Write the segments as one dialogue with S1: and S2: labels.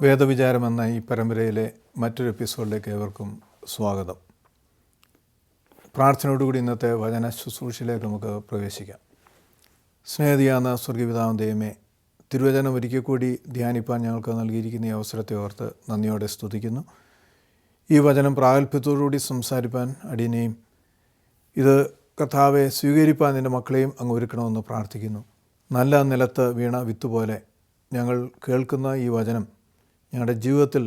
S1: വേദവിചാരം എന്ന ഈ പരമ്പരയിലെ മറ്റൊരു എപ്പിസോഡിലേക്ക് ഏവർക്കും സ്വാഗതം. പ്രാർത്ഥനയോടുകൂടി ഇന്നത്തെ വചന ശുശ്രൂഷയിലേക്ക് നമുക്ക് പ്രവേശിക്കാം. സ്നേഹിയാന്ന സ്വർഗീയപിതാവാം ദൈവമേ, തിരുവചനം ഒരിക്കൽ കൂടി ധ്യാനിപ്പാൻ ഞങ്ങൾക്ക് നൽകിയിരിക്കുന്ന ഈ അവസരത്തെ ഓർത്ത് നന്ദിയോടെ സ്തുതിക്കുന്നു. ഈ വചനം പ്രാഗൽഭ്യത്തോടുകൂടി സംസാരിപ്പാൻ അടിയനെയും ഇത് കർത്താവെ സ്വീകരിപ്പാൻ നിൻ്റെ മക്കളെയും അങ്ങ് ഒരുക്കണമെന്ന് പ്രാർത്ഥിക്കുന്നു. നല്ല നിലത്ത് വീണ വിത്തുപോലെ ഞങ്ങൾ കേൾക്കുന്ന ഈ വചനം ഞങ്ങളുടെ ജീവിതത്തിൽ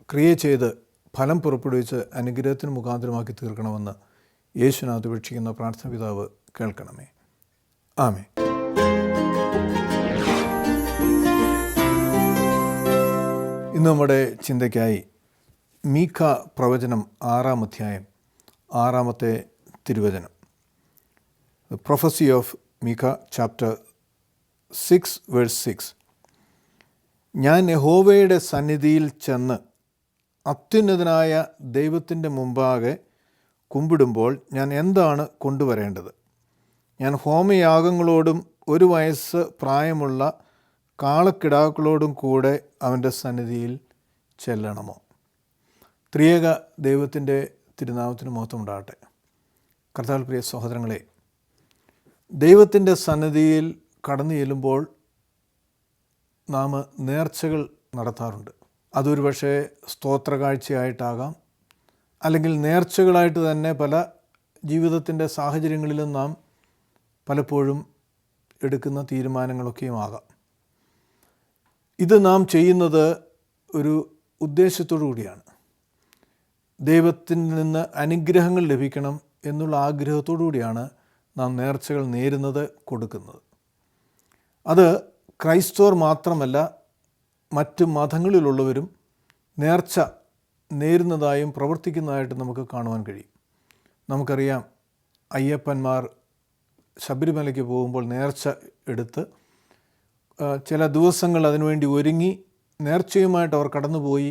S1: ക്രിയ ചെയ്ത് ഫലം പുറപ്പെടുവിച്ച് അനുഗ്രഹത്തിന് മുഖാന്തരമാക്കി തീർക്കണമെന്ന് യേശുവിനകത്ത് അപേക്ഷിക്കുന്ന പ്രാർത്ഥന പിതാവ് കേൾക്കണമേ. ആമേൻ. ഇന്ന് നമ്മുടെ ചിന്തയ്ക്കായി മീഖ പ്രവചനം 6-ാം അധ്യായം 6-ാമത്തെ തിരുവചനം. Prophecy of Micah chapter 6 verse 6. ഞാൻ യഹോവയുടെ സന്നിധിയിൽ ചെന്ന് അത്യുന്നതനായ ദൈവത്തിൻ്റെ മുമ്പാകെ കുമ്പിടുമ്പോൾ ഞാൻ എന്താണ് കൊണ്ടുവരേണ്ടത്? ഞാൻ ഹോമയാഗങ്ങളോടും 1 വയസ്സ് പ്രായമുള്ള കാളക്കിടാക്കളോടും കൂടെ അവൻ്റെ സന്നിധിയിൽ ചെല്ലണമോ? ത്രിയേക ദൈവത്തിൻ്റെ തിരുനാമത്തിന് മഹത്വം ഉണ്ടാകട്ടെ. കർത്താവിൽ പ്രിയ സഹോദരങ്ങളെ, ദൈവത്തിൻ്റെ സന്നിധിയിൽ കടന്നു ചെല്ലുമ്പോൾ നാം നേർച്ചകൾ നടത്താറുണ്ട്. അതൊരു പക്ഷേ സ്തോത്ര കാഴ്ചയായിട്ടാകാം, അല്ലെങ്കിൽ നേർച്ചകളായിട്ട് തന്നെ പല ജീവിതത്തിൻ്റെ സാഹചര്യങ്ങളിലും നാം പലപ്പോഴും എടുക്കുന്ന തീരുമാനങ്ങളൊക്കെയും ആകാം. ഇത് നാം ചെയ്യുന്നത് ഒരു ഉദ്ദേശത്തോടു കൂടിയാണ്. ദൈവത്തിൽ നിന്ന് അനുഗ്രഹങ്ങൾ ലഭിക്കണം എന്നുള്ള ആഗ്രഹത്തോടു കൂടിയാണ് നാം നേർച്ചകൾ നേരുന്നത്, കൊടുക്കുന്നത്. അത് ക്രൈസ്തവർ മാത്രമല്ല, മറ്റ് മതങ്ങളിലുള്ളവരും നേർച്ച നേരുന്നതായും പ്രവർത്തിക്കുന്നതായിട്ട് നമുക്ക് കാണുവാൻ കഴിയും. നമുക്കറിയാം, അയ്യപ്പന്മാർ ശബരിമലയ്ക്ക് പോകുമ്പോൾ നേർച്ച എടുത്ത് ചില ദിവസങ്ങൾ അതിനുവേണ്ടി ഒരുങ്ങി നേർച്ചയുമായിട്ട് അവർ കടന്നുപോയി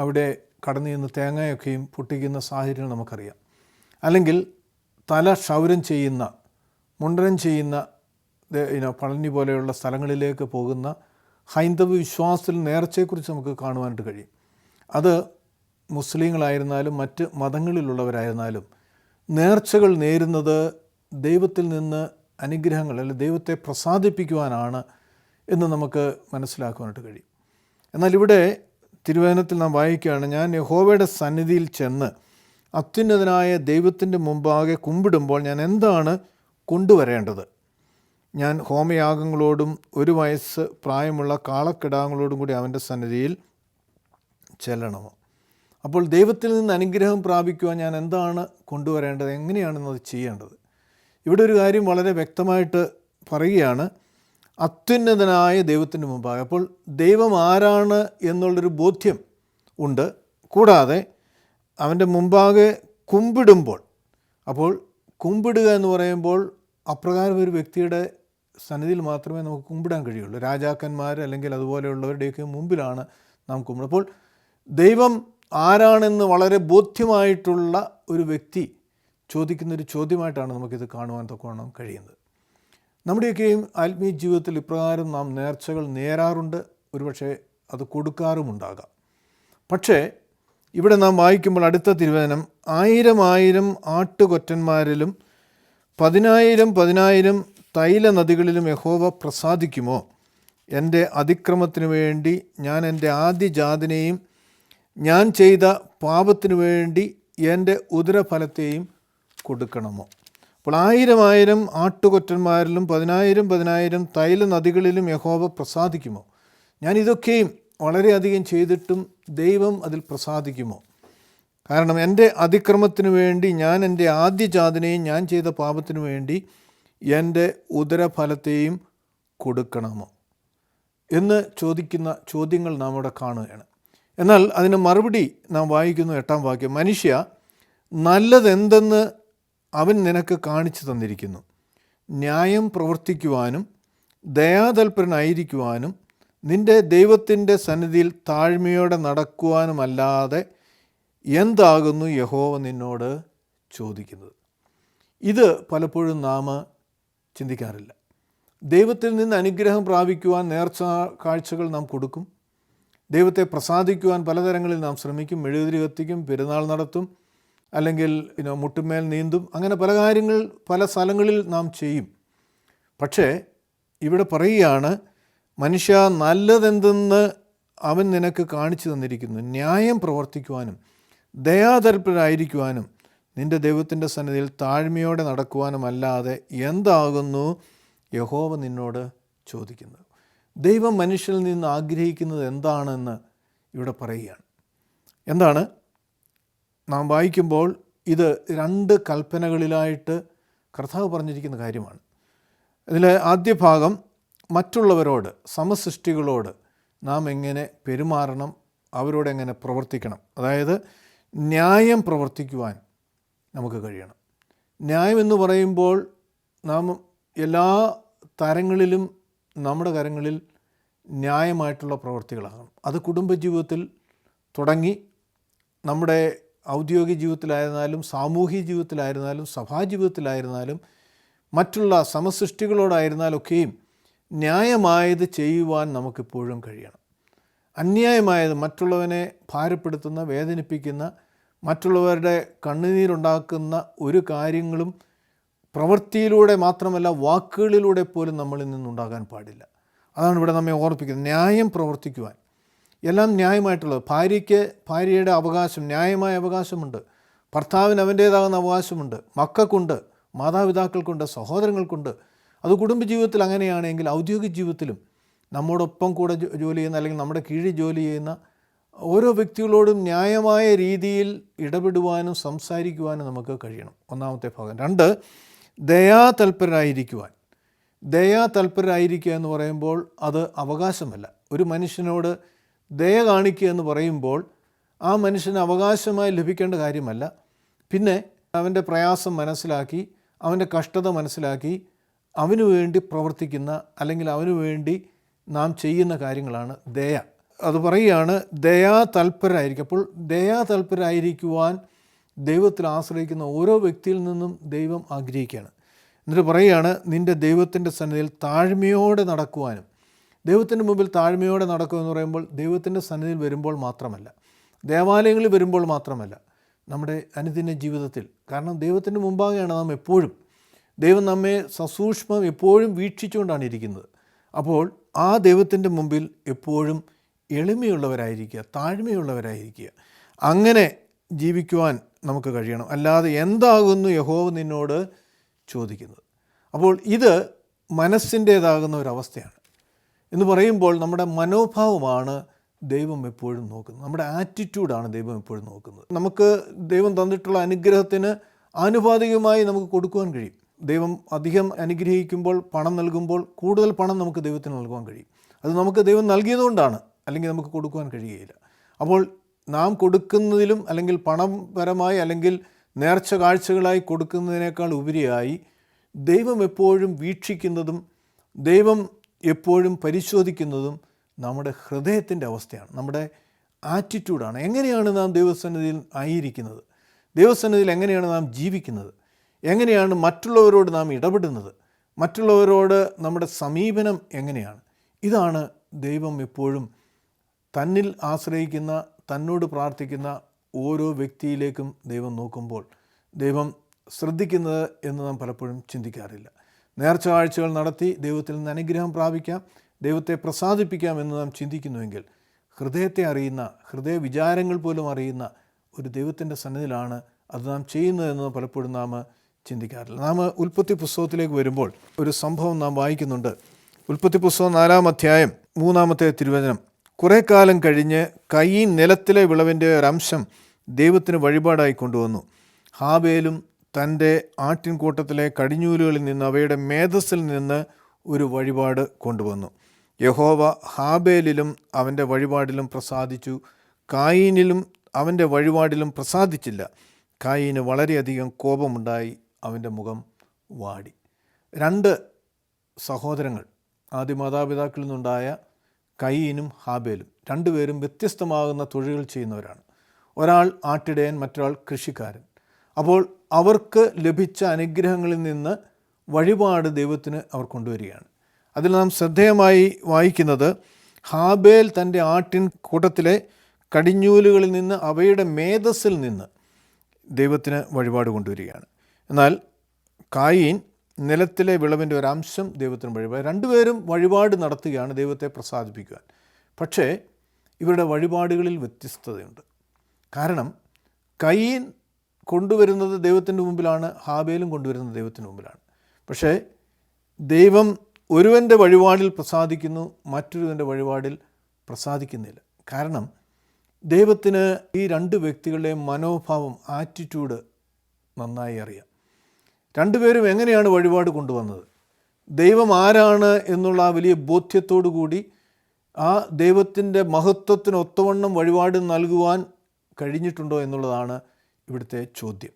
S1: അവിടെ കടന്നു ചെന്ന് തേങ്ങയൊക്കെയും പൊട്ടിക്കുന്ന സാഹചര്യം നമുക്കറിയാം. അല്ലെങ്കിൽ തല ക്ഷൗരം ചെയ്യുന്ന, മുണ്ടനം ചെയ്യുന്ന പളനി പോലെയുള്ള സ്ഥലങ്ങളിലേക്ക് പോകുന്ന ഹൈന്ദവ വിശ്വാസത്തിൽ നേർച്ചയെക്കുറിച്ച് നമുക്ക് കാണുവാനായിട്ട് കഴിയും. അത് മുസ്ലിങ്ങളായിരുന്നാലും മറ്റ് മതങ്ങളിലുള്ളവരായിരുന്നാലും നേർച്ചകൾ നേരുന്നത് ദൈവത്തിൽ നിന്ന് അനുഗ്രഹങ്ങൾ അല്ലെങ്കിൽ ദൈവത്തെ പ്രസാദിപ്പിക്കുവാനാണ് എന്ന് നമുക്ക് മനസ്സിലാക്കുവാനായിട്ട് കഴിയും. എന്നാൽ ഇവിടെ തിരുവചനത്തിൽ നാം വായിക്കുകയാണ്, ഞാൻ യഹോവയുടെ സന്നിധിയിൽ ചെന്ന് അത്യുന്നതനായ ദൈവത്തിൻ്റെ മുമ്പാകെ കുമ്പിടുമ്പോൾ ഞാൻ എന്താണ് കൊണ്ടുവരേണ്ടത്? ഞാൻ ഹോമയാഗങ്ങളോടും 1 വയസ്സ് പ്രായമുള്ള കാളക്കിടാങ്ങളോടും കൂടി അവൻ്റെ സന്നിധിയിൽ ചെല്ലണമോ? അപ്പോൾ ദൈവത്തിൽ നിന്ന് അനുഗ്രഹം പ്രാപിക്കുവാൻ ഞാൻ എന്താണ് കൊണ്ടുവരേണ്ടത്? എങ്ങനെയാണെന്നത് ചെയ്യേണ്ടത്? ഇവിടെ ഒരു കാര്യം വളരെ വ്യക്തമായിട്ട് പറയുകയാണ്, അത്യുന്നതനായ ദൈവത്തിൻ്റെ മുമ്പാകെ. അപ്പോൾ ദൈവം ആരാണ് എന്നുള്ളൊരു ബോധ്യം ഉണ്ട്. കൂടാതെ അവൻ്റെ മുമ്പാകെ കുമ്പിടുമ്പോൾ, അപ്പോൾ കുമ്പിടുക എന്ന് പറയുമ്പോൾ അപ്രകാരം ഒരു വ്യക്തിയുടെ സന്നിധിയിൽ മാത്രമേ നമുക്ക് കുമ്പിടാൻ കഴിയുള്ളൂ. രാജാക്കന്മാർ അല്ലെങ്കിൽ അതുപോലെയുള്ളവരുടെയൊക്കെ മുമ്പിലാണ് നാം കുമ്പിടുന്നത്. അപ്പോൾ ദൈവം ആരാണെന്ന് വളരെ ബോധ്യമായിട്ടുള്ള ഒരു വ്യക്തി ചോദിക്കുന്നൊരു ചോദ്യമായിട്ടാണ് നമുക്കിത് കാണുവാൻ തക്കവണ്ണം കഴിയുന്നത്. നമ്മുടെയൊക്കെയും ആത്മീയ ജീവിതത്തിൽ ഇപ്രകാരം നാം നേർച്ചകൾ നേരാറുണ്ട്, ഒരുപക്ഷെ അത് കൊടുക്കാറുമുണ്ടാകാം. പക്ഷേ ഇവിടെ നാം വായിക്കുമ്പോൾ അടുത്ത തിരുവചനം, 1000 ആട്ടുകൊറ്റന്മാരിലും 10,000 തൈല നദികളിലും യഹോവ പ്രസാദിക്കുമോ? എൻ്റെ അതിക്രമത്തിനു വേണ്ടി ഞാൻ എൻ്റെ ആദ്യജാതനെയും ഞാൻ ചെയ്ത പാപത്തിനു വേണ്ടി എൻ്റെ ഉദരഫലത്തെയും കൊടുക്കണമോ? അപ്പോൾ 1000 ആട്ടുകൊറ്റന്മാരിലും 10,000 തൈല നദികളിലും യഹോവ പ്രസാദിക്കുമോ? ഞാൻ ഇതൊക്കെയും വളരെയധികം ചെയ്തിട്ടും ദൈവം അതിൽ പ്രസാദിക്കുമോ? കാരണം എൻ്റെ അതിക്രമത്തിനു വേണ്ടി ഞാൻ എൻ്റെ ആദ്യജാതനെയും ഞാൻ ചെയ്ത പാപത്തിനു വേണ്ടി എൻ്റെ ഉദരഫലത്തെയും കൊടുക്കണമോ എന്ന് ചോദിക്കുന്ന ചോദ്യങ്ങൾ നാം ഇവിടെ കാണുകയാണ്. എന്നാൽ അതിന് മറുപടി നാം വായിക്കുന്നു 8-ാം വാക്യം, മനുഷ്യ, നല്ലതെന്തെന്ന് അവൻ നിനക്ക് കാണിച്ചു തന്നിരിക്കുന്നു. ന്യായം പ്രവർത്തിക്കുവാനും ദയാതൽപരനായിരിക്കുവാനും നിൻ്റെ ദൈവത്തിൻ്റെ സന്നിധിയിൽ താഴ്മയോടെ നടക്കുവാനുമല്ലാതെ എന്താകുന്നു യഹോവ നിന്നോട് ചോദിക്കുന്നത്? ഇത് പലപ്പോഴും നാം ചിന്തിക്കാറില്ല. ദൈവത്തിൽ നിന്ന് അനുഗ്രഹം പ്രാപിക്കുവാൻ നേർച്ച കാഴ്ചകൾ നാം കൊടുക്കും, ദൈവത്തെ പ്രസാദിക്കുവാൻ പലതരങ്ങളിൽ നാം ശ്രമിക്കും. മെഴുകുതിരി കത്തിക്കും, പെരുന്നാൾ നടത്തും, അല്ലെങ്കിൽ മുട്ടുമേൽ നീന്തും, അങ്ങനെ പല കാര്യങ്ങൾ പല സ്ഥലങ്ങളിൽ നാം ചെയ്യും. പക്ഷേ ഇവിടെ പറയുകയാണ്, മനുഷ്യ, നല്ലതെന്തെന്ന് അവൻ നിനക്ക് കാണിച്ചു തന്നിരിക്കുന്നു. ന്യായം പ്രവർത്തിക്കുവാനും ദയാതൽപരായിരിക്കുവാനും നിൻ്റെ ദൈവത്തിൻ്റെ സന്നിധിയിൽ താഴ്മയോടെ നടക്കുവാനുമല്ലാതെ എന്താകുന്നു യഹോവ നിന്നോട് ചോദിക്കുന്നത്? ദൈവം മനുഷ്യനിൽ നിന്ന് ആഗ്രഹിക്കുന്നത് എന്താണെന്ന് ഇവിടെ പറയുകയാണ്. എന്താണ്? നാം വായിക്കുമ്പോൾ ഇത് 2 കൽപ്പനകളിലായിട്ട് കർത്താവ് പറഞ്ഞിരിക്കുന്ന കാര്യമാണ്. ഇതിൽ ആദ്യ ഭാഗം മറ്റുള്ളവരോട്, സമസൃഷ്ടികളോട് നാം എങ്ങനെ പെരുമാറണം, അവരോട് എങ്ങനെ പ്രവർത്തിക്കണം. അതായത് ന്യായം പ്രവർത്തിക്കുവാൻ നമുക്ക് കഴിയണം. ന്യായം എന്ന് പറയുമ്പോൾ നാം എല്ലാ തരങ്ങളിലും നമ്മുടെ കരങ്ങളിൽ ന്യായമായിട്ടുള്ള പ്രവൃത്തികളാകണം. അത് കുടുംബജീവിതത്തിൽ തുടങ്ങി നമ്മുടെ ഔദ്യോഗിക ജീവിതത്തിലായിരുന്നാലും സാമൂഹിക ജീവിതത്തിലായിരുന്നാലും സഭാജീവിതത്തിലായിരുന്നാലും മറ്റുള്ള സമസൃഷ്ടികളോടായിരുന്നാലൊക്കെയും ന്യായമായത് ചെയ്യുവാൻ നമുക്കെപ്പോഴും കഴിയണം. അന്യായമായത്, മറ്റുള്ളവനെ ഭാരപ്പെടുത്തുന്ന, വേദനിപ്പിക്കുന്ന, മറ്റുള്ളവരുടെ കണ്ണുനീരുണ്ടാക്കുന്ന ഒരു കാര്യങ്ങളും പ്രവൃത്തിയിലൂടെ മാത്രമല്ല വാക്കുകളിലൂടെ പോലും നമ്മളിൽ നിന്നുണ്ടാകാൻ പാടില്ല. അതാണ് ഇവിടെ നമ്മെ ഓർപ്പിക്കുന്നത്. ന്യായം പ്രവർത്തിക്കുവാൻ, എല്ലാം ന്യായമായിട്ടുള്ളത്. ഭാര്യയ്ക്ക് ഭാര്യയുടെ അവകാശം, ന്യായമായ അവകാശമുണ്ട്. ഭർത്താവിന് അവൻ്റേതാകുന്ന അവകാശമുണ്ട്. മക്കൾക്കുണ്ട്, മാതാപിതാക്കൾക്കുണ്ട്, സഹോദരങ്ങൾക്കുണ്ട്. അത് കുടുംബജീവിതത്തിൽ അങ്ങനെയാണെങ്കിൽ ഔദ്യോഗിക ജീവിതത്തിലും നമ്മോടൊപ്പം കൂടെ ജോലി ചെയ്യുന്ന അല്ലെങ്കിൽ നമ്മുടെ കീഴിൽ ജോലി ചെയ്യുന്ന ഓരോ വ്യക്തികളോടും ന്യായമായ രീതിയിൽ ഇടപെടുവാനും സംസാരിക്കുവാനും നമുക്ക് കഴിയണം. ഒന്നാമത്തെ ഭാഗം. 2, ദയാതൽപരരായിരിക്കുവാൻ. ദയാതൽപരരായിരിക്കുക എന്ന് പറയുമ്പോൾ അത് അവകാശമല്ല. ഒരു മനുഷ്യനോട് ദയ കാണിക്കുക എന്ന് പറയുമ്പോൾ ആ മനുഷ്യന് അവകാശമായി ലഭിക്കേണ്ട കാര്യമല്ല. പിന്നെ അവൻ്റെ പ്രയാസം മനസ്സിലാക്കി, അവൻ്റെ കഷ്ടത മനസ്സിലാക്കി അവന് വേണ്ടി പ്രവർത്തിക്കുന്ന, അല്ലെങ്കിൽ അവന് വേണ്ടി നാം ചെയ്യുന്ന കാര്യങ്ങളാണ് ദയ. അത് പറയുകയാണ്, ദയാതൽപരരായിരിക്കും. അപ്പോൾ ദയാതൽപരരായിരിക്കുവാൻ ദൈവത്തിൽ ആശ്രയിക്കുന്ന ഓരോ വ്യക്തിയിൽ നിന്നും ദൈവം ആഗ്രഹിക്കുകയാണ്. എന്നിട്ട് പറയുകയാണ്, നിൻ്റെ ദൈവത്തിൻ്റെ സന്നിധിയിൽ താഴ്മയോടെ നടക്കുവാനും. ദൈവത്തിൻ്റെ മുമ്പിൽ താഴ്മയോടെ നടക്കുക എന്ന് പറയുമ്പോൾ ദൈവത്തിൻ്റെ സന്നിധിയിൽ വരുമ്പോൾ മാത്രമല്ല, ദേവാലയങ്ങളിൽ വരുമ്പോൾ മാത്രമല്ല, നമ്മുടെ അനുദിന ജീവിതത്തിൽ. കാരണം ദൈവത്തിൻ്റെ മുമ്പാകെയാണ് നാം എപ്പോഴും. ദൈവം നമ്മെ സസൂക്ഷ്മം എപ്പോഴും വീക്ഷിച്ചുകൊണ്ടാണ് ഇരിക്കുന്നത്. അപ്പോൾ ആ ദൈവത്തിൻ്റെ മുമ്പിൽ എപ്പോഴും എളിമയുള്ളവരായിരിക്കുക, താഴ്മയുള്ളവരായിരിക്കുക. അങ്ങനെ ജീവിക്കുവാൻ നമുക്ക് കഴിയണം. അല്ലാതെ എന്താകുന്നു യഹോവ നിന്നോട് ചോദിക്കുന്നത്? അപ്പോൾ ഇത് മനസ്സിൻ്റേതാകുന്ന ഒരവസ്ഥയാണ്. എന്ന് പറയുമ്പോൾ നമ്മുടെ മനോഭാവമാണ് ദൈവം എപ്പോഴും നോക്കുന്നത്. നമ്മുടെ ആറ്റിറ്റ്യൂഡാണ് ദൈവം എപ്പോഴും നോക്കുന്നത്. നമുക്ക് ദൈവം തന്നിട്ടുള്ള അനുഗ്രഹത്തിന് ആനുപാതികമായി നമുക്ക് കൊടുക്കുവാൻ കഴിയും. ദൈവം അധികം അനുഗ്രഹിക്കുമ്പോൾ, പണം നൽകുമ്പോൾ കൂടുതൽ പണം നമുക്ക് ദൈവത്തിന് നൽകുവാൻ കഴിയും. അത് നമുക്ക് ദൈവം നൽകിയതുകൊണ്ടാണ്, അല്ലെങ്കിൽ നമുക്ക് കൊടുക്കുവാൻ കഴിയുകയില്ല. അപ്പോൾ നാം കൊടുക്കുന്നതിലും, അല്ലെങ്കിൽ പണപരമായി അല്ലെങ്കിൽ നേർച്ച കാഴ്ചകളായി കൊടുക്കുന്നതിനേക്കാൾ ഉപരിയായി ദൈവം എപ്പോഴും വീക്ഷിക്കുന്നതും ദൈവം എപ്പോഴും പരിശോധിക്കുന്നതും നമ്മുടെ ഹൃദയത്തിൻ്റെ അവസ്ഥയാണ്, നമ്മുടെ ആറ്റിറ്റ്യൂഡാണ്. എങ്ങനെയാണ് നാം ദൈവസന്നിധിയിൽ ആയിരിക്കുന്നത്, ദൈവസന്നിധിയിൽ എങ്ങനെയാണ് നാം ജീവിക്കുന്നത്, എങ്ങനെയാണ് മറ്റുള്ളവരോട് നാം ഇടപെടുന്നത്, മറ്റുള്ളവരോട് നമ്മുടെ സമീപനം എങ്ങനെയാണ്. ഇതാണ് ദൈവം എപ്പോഴും തന്നിൽ ആശ്രയിക്കുന്ന, തന്നോട് പ്രാർത്ഥിക്കുന്ന ഓരോ വ്യക്തിയിലേക്കും ദൈവം നോക്കുമ്പോൾ ദൈവം ശ്രദ്ധിക്കുന്നത് എന്ന് നാം പലപ്പോഴും ചിന്തിക്കാറില്ല. നേർച്ച കാഴ്ചകൾ നടത്തി ദൈവത്തിൽ നിന്ന് അനുഗ്രഹം പ്രാപിക്കാം, ദൈവത്തെ പ്രസാദിപ്പിക്കാം എന്ന് നാം ചിന്തിക്കുന്നുവെങ്കിൽ ഹൃദയത്തെ അറിയുന്ന, ഹൃദയ വിചാരങ്ങൾ പോലും അറിയുന്ന ഒരു ദൈവത്തിൻ്റെ സന്നിധിയിലാണ് അത് നാം ചെയ്യുന്നതെന്ന് പലപ്പോഴും നാം ചിന്തിക്കാറില്ല. നാം ഉൽപ്പത്തി പുസ്തകത്തിലേക്ക് വരുമ്പോൾ ഒരു സംഭവം നാം വായിക്കുന്നുണ്ട്. ഉൽപ്പത്തി പുസ്തകം 4-ാം അധ്യായം 3-ാമത്തെ തിരുവചനം. കുറേ കാലം കഴിഞ്ഞ് കയീൻ നിലത്തിലെ വിളവിൻ്റെ ഒരംശം ദൈവത്തിന് വഴിപാടായി കൊണ്ടുവന്നു. ഹാബേലും തൻ്റെ ആട്ടിൻകൂട്ടത്തിലെ കടിഞ്ഞൂലുകളിൽ നിന്ന്, അവയുടെ മേധസ്സിൽ നിന്ന് ഒരു വഴിപാട് കൊണ്ടുവന്നു. യഹോവ ഹാബേലിലും അവൻ്റെ വഴിപാടിലും പ്രസാദിച്ചു, കായീനിലും അവൻ്റെ വഴിപാടിലും പ്രസാദിച്ചില്ല. കായീന് വളരെയധികം കോപമുണ്ടായി, അവൻ്റെ മുഖം വാടി. 2 സഹോദരങ്ങൾ, ആദ്യ മാതാപിതാക്കളിൽ നിന്നുണ്ടായ കയീനും ഹാബേലും, 2 പേരും വ്യത്യസ്തമാകുന്ന തൊഴിലുകൾ ചെയ്യുന്നവരാണ്. ഒരാൾ ആട്ടിടയൻ, മറ്റൊരാൾ കൃഷിക്കാരൻ. അപ്പോൾ അവർക്ക് ലഭിച്ച അനുഗ്രഹങ്ങളിൽ നിന്ന് വഴിപാട് ദൈവത്തിന് അവർ കൊണ്ടുവരികയാണ്. അതിൽ നാം ശ്രദ്ധേയമായി വായിക്കുന്നത്, ഹാബേൽ തൻ്റെ ആട്ടിൻ കൂട്ടത്തിലെ കടിഞ്ഞൂലുകളിൽ നിന്ന്, അവയുടെ മേധസ്സിൽ നിന്ന് ദൈവത്തിന് വഴിപാട് കൊണ്ടുവരികയാണ്. എന്നാൽ കായീൻ നിലത്തിലെ വിളവിൻ്റെ ഒരംശം ദൈവത്തിന് വഴിപാട്. രണ്ടുപേരും വഴിപാട് നടത്തുകയാണ് ദൈവത്തെ പ്രസാദിപ്പിക്കുവാൻ. പക്ഷേ ഇവരുടെ വഴിപാടുകളിൽ വ്യത്യസ്തതയുണ്ട്. കാരണം കയീൻ കൊണ്ടുവരുന്നത് ദൈവത്തിൻ്റെ മുമ്പിലാണ്, ഹാബേലും കൊണ്ടുവരുന്നത് ദൈവത്തിൻ്റെ മുമ്പിലാണ്. പക്ഷേ ദൈവം ഒരുവൻ്റെ വഴിപാടിൽ പ്രസാദിക്കുന്നു, മറ്റൊരുവൻ്റെ വഴിപാടിൽ പ്രസാദിക്കുന്നില്ല. കാരണം ദൈവത്തിന് ഈ രണ്ട് വ്യക്തികളുടെയും മനോഭാവം, ആറ്റിറ്റ്യൂഡ് നന്നായി അറിയാം. രണ്ടുപേരും എങ്ങനെയാണ് വഴിപാട് കൊണ്ടുവന്നത്, ദൈവം ആരാണ് എന്നുള്ള ആ വലിയ ബോധ്യത്തോടു കൂടി ആ ദൈവത്തിൻ്റെ മഹത്വത്തിന് ഒത്തവണ്ണം വഴിപാട് നൽകുവാൻ കഴിഞ്ഞിട്ടുണ്ടോ എന്നുള്ളതാണ് ഇവിടുത്തെ ചോദ്യം.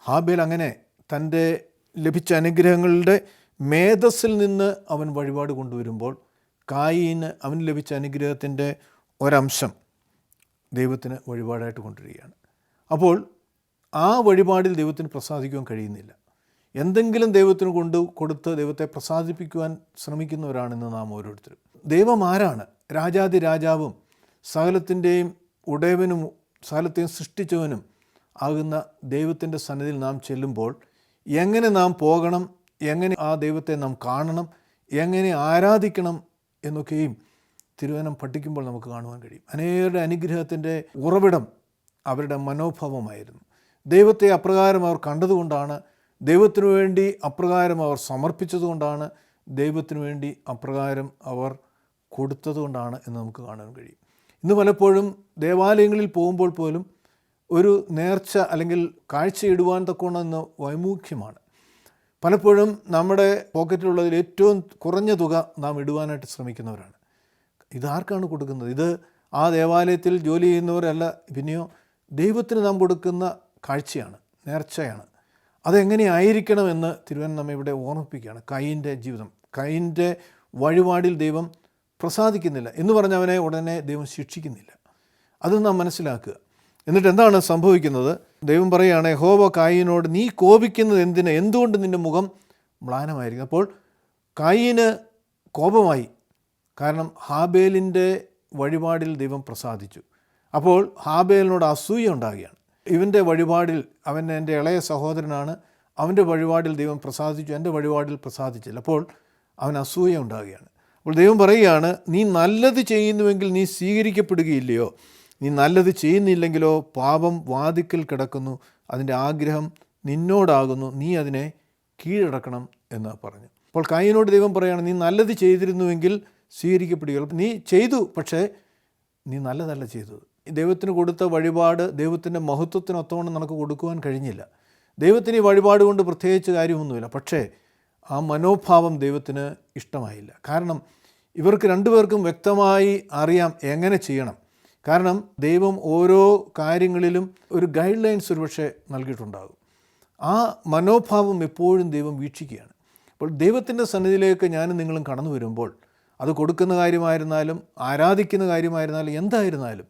S1: ഹാബേൽ അങ്ങനെ തൻ്റെ ലഭിച്ച അനുഗ്രഹങ്ങളുടെ മേധസ്സിൽ നിന്ന് അവൻ വഴിപാട് കൊണ്ടുവരുമ്പോൾ, കായീന് അവന് ലഭിച്ച അനുഗ്രഹത്തിൻ്റെ ഒരംശം ദൈവത്തിന് വഴിപാടായിട്ട് കൊണ്ടുവരികയാണ്. അപ്പോൾ ആ വഴിപാടിൽ ദൈവത്തിന് പ്രസാദിക്കുവാൻ കഴിയുന്നില്ല. എന്തെങ്കിലും ദൈവത്തിന് കൊടുത്ത് ദൈവത്തെ പ്രസാദിപ്പിക്കുവാൻ ശ്രമിക്കുന്നവരാണെന്ന് നാം ഓരോരുത്തരും. ദൈവം ആരാണ്? രാജാതി രാജാവും സകലത്തിൻ്റെയും ഉടയവനും സകലത്തെയും സൃഷ്ടിച്ചവനും ആകുന്ന ദൈവത്തിൻ്റെ സന്നിധിയിൽ നാം ചെല്ലുമ്പോൾ എങ്ങനെ നാം പോകണം, എങ്ങനെ ആ ദൈവത്തെ നാം കാണണം, എങ്ങനെ ആരാധിക്കണം എന്നൊക്കെയും തിരുവചനം പഠിക്കുമ്പോൾ നമുക്ക് കാണുവാൻ കഴിയും. അനേകരുടെ അനുഗ്രഹത്തിൻ്റെ ഉറവിടം അവരുടെ മനോഭാവമായിരുന്നു. ദൈവത്തെ അപ്രകാരം അവർ കണ്ടതുകൊണ്ടാണ്, ദൈവത്തിനു വേണ്ടി അപ്രകാരം അവർ സമർപ്പിച്ചതുകൊണ്ടാണ്, ദൈവത്തിനു വേണ്ടി അപ്രകാരം അവർ കൊടുത്തതുകൊണ്ടാണ് എന്ന് നമുക്ക് കാണാൻ കഴിയും. ഇന്ന് പലപ്പോഴും ദേവാലയങ്ങളിൽ പോകുമ്പോൾ പോലും ഒരു നേർച്ച അല്ലെങ്കിൽ കാഴ്ചയിടുവാൻ തക്കവണ്ണം ഇന്ന് വൈമുഖ്യമാണ്. പലപ്പോഴും നമ്മുടെ പോക്കറ്റിലുള്ളതിൽ ഏറ്റവും കുറഞ്ഞ തുക നാം ഇടുവാനായിട്ട് ശ്രമിക്കുന്നവരാണ്. ഇതാർക്കാണ് കൊടുക്കുന്നത്? ഇത് ആ ദേവാലയത്തിൽ ജോലി ചെയ്യുന്നവരല്ല, പിന്നെയോ ദൈവത്തിന് നാം കൊടുക്കുന്ന കാഴ്ചയാണ്, നേർച്ചയാണ്. അതെങ്ങനെയായിരിക്കണമെന്ന് തിരുവചനം നമ്മെ ഇവിടെ ഓർമ്മിപ്പിക്കുകയാണ്. കയീൻ്റെ ജീവിതം, കയീൻ്റെ വഴിപാടിൽ ദൈവം പ്രസാദിക്കുന്നില്ല എന്ന് പറഞ്ഞ് അവനെ ഉടനെ ദൈവം ശിക്ഷിക്കുന്നില്ല. അത് നാം മനസ്സിലാക്കുക. എന്നിട്ട് എന്താണ് സംഭവിക്കുന്നത്? ദൈവം പറയുകയാണ്, യഹോവ കായീനോട്, നീ കോപിക്കുന്നത് എന്തിന്? എന്തുകൊണ്ട് നിൻ്റെ മുഖം മ്ലാനമായിരിക്കും? അപ്പോൾ കായീന് കോപമായി. കാരണം ഹാബേലിൻ്റെ വഴിപാടിൽ ദൈവം പ്രസാദിച്ചു. അപ്പോൾ ഹാബേലിനോട് അസൂയ ഉണ്ടാകുകയാണ്. ഇവൻ്റെ വഴിപാടിൽ, അവൻ എൻ്റെ ഇളയ സഹോദരനാണ്, അവൻ്റെ വഴിപാടിൽ ദൈവം പ്രസാദിച്ചു, എൻ്റെ വഴിപാടിൽ പ്രസാദിച്ചില്ല. അപ്പോൾ അവൻ അസൂയ ഉണ്ടാകുകയാണ്. അപ്പോൾ ദൈവം പറയുകയാണ്, നീ നല്ലത് ചെയ്യുന്നുവെങ്കിൽ നീ സ്വീകരിക്കപ്പെടുകയില്ലയോ? നീ നല്ലത് ചെയ്യുന്നില്ലെങ്കിലോ പാപം വാതിക്കൽ കിടക്കുന്നു, അതിൻ്റെ ആഗ്രഹം നിന്നോടാകുന്നു, നീ അതിനെ കീഴടക്കണം എന്ന് പറഞ്ഞു. അപ്പോൾ കായീനോട് ദൈവം പറയുകയാണ്, നീ നല്ലത് ചെയ്തിരുന്നുവെങ്കിൽ സ്വീകരിക്കപ്പെടുകയുള്ളൂ. നീ ചെയ്തു, പക്ഷേ നീ നല്ലതല്ല ചെയ്തത്. ദൈവത്തിന് കൊടുത്ത വഴിപാട് ദൈവത്തിൻ്റെ മഹത്വത്തിനൊത്തവണ്ണം നിനക്ക് കൊടുക്കുവാൻ കഴിഞ്ഞില്ല. ദൈവത്തിന് ഈ വഴിപാട് കൊണ്ട് പ്രത്യേകിച്ച് കാര്യമൊന്നുമില്ല. പക്ഷേ ആ മനോഭാവം ദൈവത്തിന് ഇഷ്ടമായില്ല. കാരണം ഇവർക്ക് രണ്ടുപേർക്കും വ്യക്തമായി അറിയാം എങ്ങനെ ചെയ്യണം. കാരണം ദൈവം ഓരോ കാര്യങ്ങളിലും ഒരു ഗൈഡ് ലൈൻസ് ഒരുപക്ഷെ നൽകിയിട്ടുണ്ടാകും. ആ മനോഭാവം എപ്പോഴും ദൈവം വീക്ഷിക്കുകയാണ്. അപ്പോൾ ദൈവത്തിൻ്റെ സന്നിധിയിലേക്ക് ഞാനും നിങ്ങളും കടന്നു വരുമ്പോൾ, അത് കൊടുക്കുന്ന കാര്യമായിരുന്നാലും ആരാധിക്കുന്ന കാര്യമായിരുന്നാലും എന്തായിരുന്നാലും,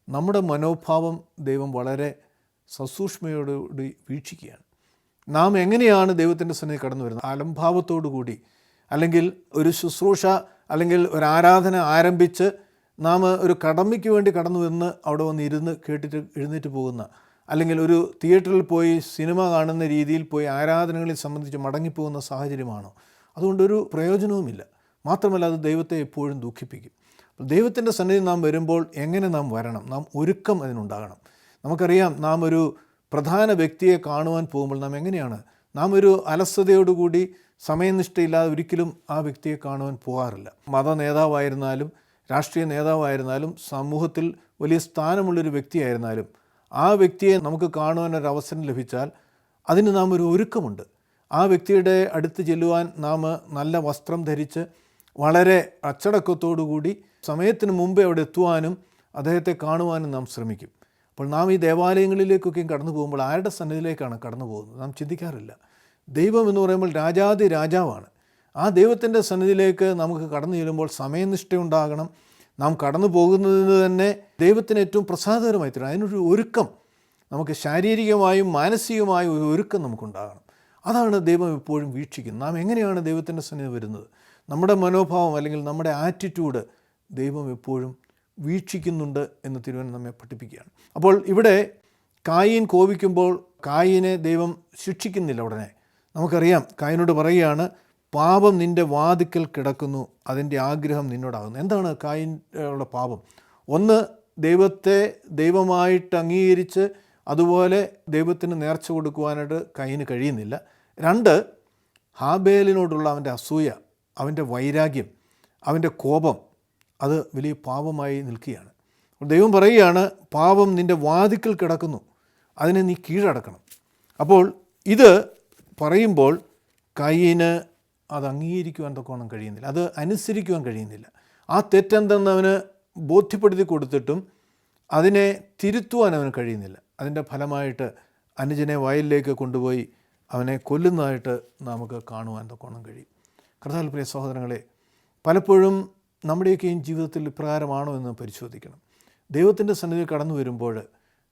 S1: നമ്മുടെ മനോഭാവം ദൈവം വളരെ സസൂക്ഷ്മയോടുകൂടി വീക്ഷിക്കുകയാണ്. നാം എങ്ങനെയാണ് ദൈവത്തിൻ്റെ സന്നിധി കടന്നു വരുന്നത്? അലംഭാവത്തോടു കൂടി, അല്ലെങ്കിൽ ഒരു ശുശ്രൂഷ അല്ലെങ്കിൽ ഒരു ആരാധന ആരംഭിച്ച് നാം ഒരു കടമയ്ക്ക് വേണ്ടി കടന്നു വന്ന് അവിടെ വന്ന് ഇരുന്ന് കേട്ടിട്ട് എഴുന്നേറ്റ് പോകുന്ന, അല്ലെങ്കിൽ ഒരു തിയേറ്ററിൽ പോയി സിനിമ കാണുന്ന രീതിയിൽ പോയി ആരാധനകളിൽ സംബന്ധിച്ച് മടങ്ങിപ്പോകുന്ന സാഹചര്യമാണോ? അതുകൊണ്ടൊരു പ്രയോജനവുമില്ല. മാത്രമല്ല അത് ദൈവത്തെ എപ്പോഴും ദുഃഖിപ്പിക്കും. ദൈവത്തിൻ്റെ സന്നിധി നാം വരുമ്പോൾ എങ്ങനെ നാം വരണം? നാം ഒരുക്കം അതിനുണ്ടാകണം. നമുക്കറിയാം, നാം ഒരു പ്രധാന വ്യക്തിയെ കാണുവാൻ പോകുമ്പോൾ നാം എങ്ങനെയാണ്? നാം ഒരു അലസതയോടുകൂടി സമയനിഷ്ഠയില്ലാതെ ഒരിക്കലും ആ വ്യക്തിയെ കാണുവാൻ പോകാറില്ല. മത നേതാവായിരുന്നാലും രാഷ്ട്രീയ നേതാവായിരുന്നാലും സമൂഹത്തിൽ വലിയ സ്ഥാനമുള്ളൊരു വ്യക്തിയായിരുന്നാലും ആ വ്യക്തിയെ നമുക്ക് കാണുവാനൊരവസരം ലഭിച്ചാൽ അതിന് നാം ഒരു ഒരുക്കമുണ്ട്. ആ വ്യക്തിയുടെ അടുത്ത് ചെല്ലുവാൻ നാം നല്ല വസ്ത്രം ധരിച്ച് വളരെ അച്ചടക്കത്തോടുകൂടി സമയത്തിന് മുമ്പേ അവിടെ എത്തുവാനും അദ്ദേഹത്തെ കാണുവാനും നാം ശ്രമിക്കും. അപ്പോൾ നാം ഈ ദേവാലയങ്ങളിലേക്കൊക്കെയും കടന്നു പോകുമ്പോൾ ആരുടെ സന്നിധിയിലേക്കാണ് കടന്നു പോകുന്നത്? നാം ചിന്തിക്കാറില്ല. ദൈവം എന്ന് പറയുമ്പോൾ രാജാതി രാജാവാണ്. ആ ദൈവത്തിൻ്റെ സന്നിധിയിലേക്ക് നമുക്ക് കടന്നു ചെല്ലുമ്പോൾ സമയനിഷ്ഠയുണ്ടാകണം. നാം കടന്നു പോകുന്നതിന് തന്നെ ദൈവത്തിന് ഏറ്റവും പ്രസാദകരമായി തരണം. അതിനൊരു ഒരുക്കം നമുക്ക് ശാരീരികമായും മാനസികമായും ഒരു ഒരുക്കം നമുക്കുണ്ടാകണം. അതാണ് ദൈവം എപ്പോഴും വീക്ഷിക്കുന്നത്. നാം എങ്ങനെയാണ് ദൈവത്തിൻ്റെ സന്നിധി വരുന്നത്? നമ്മുടെ മനോഭാവം അല്ലെങ്കിൽ നമ്മുടെ ആറ്റിറ്റ്യൂഡ് ദൈവം എപ്പോഴും വീക്ഷിക്കുന്നുണ്ട് എന്ന് തിരുവചനം നമ്മെ പഠിപ്പിക്കുകയാണ്. അപ്പോൾ ഇവിടെ കായീൻ കോപിക്കുമ്പോൾ കായീനെ ദൈവം ശിക്ഷിക്കുന്നില്ല ഉടനെ. നമുക്കറിയാം, കായീനോട് പറയുകയാണ്, പാപം നിൻ്റെ വാതിക്കൽ കിടക്കുന്നു, അതിൻ്റെ ആഗ്രഹം നിന്നോടാകുന്നു. എന്താണ് കായീനുള്ള പാപം? ഒന്ന്, ദൈവത്തെ ദൈവമായിട്ട് അംഗീകരിച്ച് അതുപോലെ ദൈവത്തിന് നേർച്ച കൊടുക്കുവാനായിട്ട് കായീന് കഴിയുന്നില്ല. രണ്ട്, ഹാബേലിനോടുള്ള അവൻ്റെ അസൂയ, അവൻ്റെ വൈരാഗ്യം, അവൻ്റെ കോപം, അത് വലിയ പാപമായി നിൽക്കുകയാണ്. ദൈവം പറയുകയാണ്, പാപം നിൻ്റെ വാതിക്കൽ കിടക്കുന്നു, അതിനെ നീ കീഴടക്കണം. അപ്പോൾ ഇത് പറയുമ്പോൾ കായീന് അത് അംഗീകരിക്കുവാൻ തൊക്കോണം കഴിയുന്നില്ല, അത് അനുസരിക്കുവാൻ കഴിയുന്നില്ല. ആ തെറ്റെന്തെന്ന് അവന് ബോധ്യപ്പെടുത്തി കൊടുത്തിട്ടും അതിനെ തിരുത്തുവാൻ അവന് കഴിയുന്നില്ല. അതിൻ്റെ ഫലമായിട്ട് അനുജനെ വയലിലേക്ക് കൊണ്ടുപോയി അവനെ കൊല്ലുന്നതായിട്ട് നമുക്ക് കാണുവാൻ തൊക്കോണം കഴിയും. കർത്താവിൽ പ്രിയ സഹോദരങ്ങളെ, പലപ്പോഴും നമ്മുടെയൊക്കെയും ജീവിതത്തിൽ ഇപ്രകാരമാണോ എന്ന് പരിശോധിക്കണം. ദൈവത്തിൻ്റെ സന്നിധിയിൽ കടന്നു വരുമ്പോൾ